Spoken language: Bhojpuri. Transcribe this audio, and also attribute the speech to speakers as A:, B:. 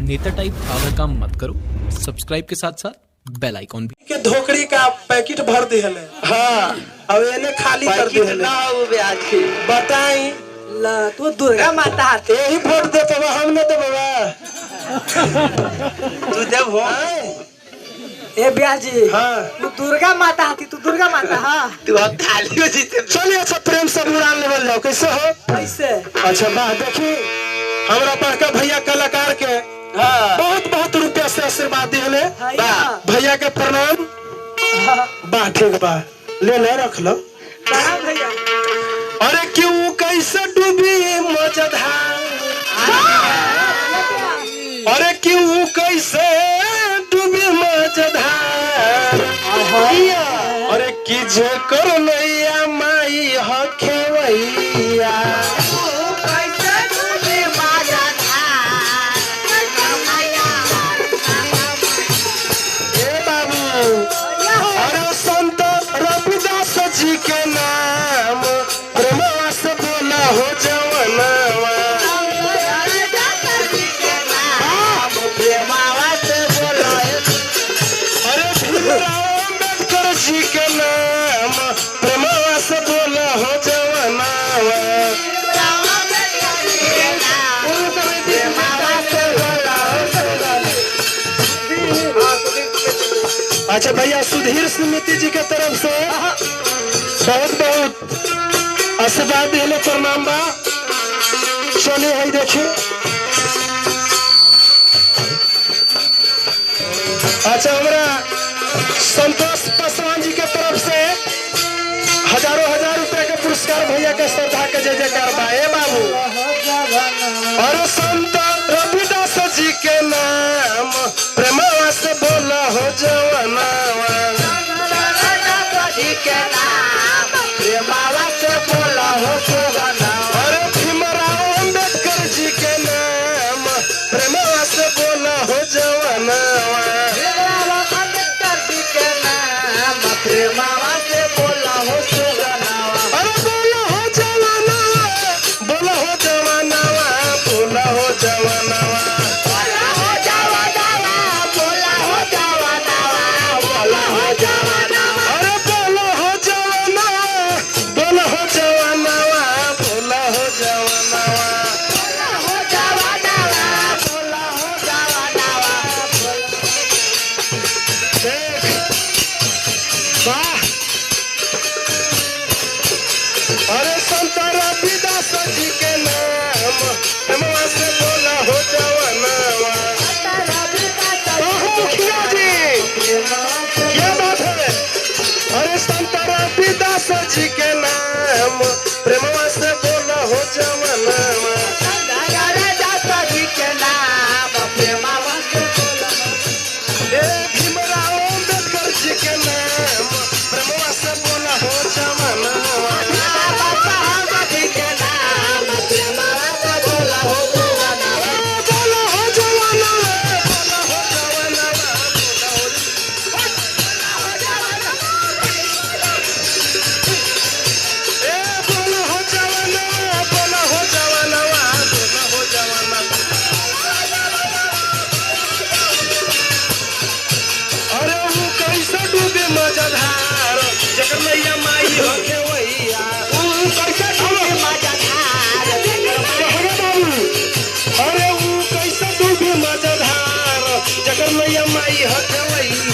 A: नेता टाइप फावर काम मत करो। सब्सक्राइब के साथ साथ बेल आइकॉन भी
B: के धोकड़ी का पैकेट भर दिहले। हाँ अब एने खाली कर दिहले
C: ना हो ब्याज की
B: बताई
C: ला तू दुर्गा माता हाथे
B: यही वोट दे तो हमने तो बाबा
C: तू जब हो ए ब्याजी
B: हाँ
C: तू दुर्गा माता हाथी तू दुर्गा माता हाँ तू अब थाली में जीते
B: चलिए अच्छा प्रेम से उड़ान लेवल जाओ कैसे हो
C: कैसे
B: अच्छा वाह देखी हमरा बड़का भैया कलाकार के
C: हाँ
B: बहुत बहुत रुपया से आशीर्वाद दिहले
C: हाँ
B: भैया के प्रणाम वाह ठीक बा ले ले रख लो
C: प्रणाम भैया
B: अरे क्यों कैसे डूबी मजधार अरे क्यों कैसे डूबी मजधार अरे की जे कर नैया माई हखेवैया ए बाबू अरे संत रविदास जी के नाम प्रेमवा से बोला हो जवनवा अरे भीमराव अम्बेडकर जी के नाम प्रेमवा से बोला हो जवनवा अच्छा भैया सुधीर समिति जी के तरफ से बहुत बहुत आशीर्वाद दिले प्रणाम बा चलिए है देखिए अच्छा हमारा संतोष पासवान जी के तरफ से हजारों हजार रुपए के पुरस्कार भैया के श्रद्धा के जय जयकार बा ए बाबू और संत रविदास जी के नाम प्रेमवा से बोला हो जवनवा अरे भीमराव अम्बेडकर जी के नाम प्रेमवा से बोला हो जवनवा अरे बोला हो जवनवा बोला हो जवनवा बोला हो जवनवा अरे बोला हो जवनवा बोला हो जवनवा बोला हो जवनवा देख वाह अरे संत रविदास जी के नाम प्रेमवा से बोला हो जवनवा मुखिया जी क्या बात है अरे संत रविदास जी के नाम प्रेमवा से बोला हो जवनवा ए भीमराव अम्बेडकर जी के नाम प्रेमवा से बोला हो जवनवा बोला हो जवनवा बोला हो जवनवा ए बोला हो जवनवा बोला हो जवनवा बोला हो जवनवा अरे वो कैसे डूबे मजधार जकर मैया माई होके वैया वो कैसे डूबे मजधार बाबू अरे वो कैसे डूबे मजधार जकर मैया माई होके वैया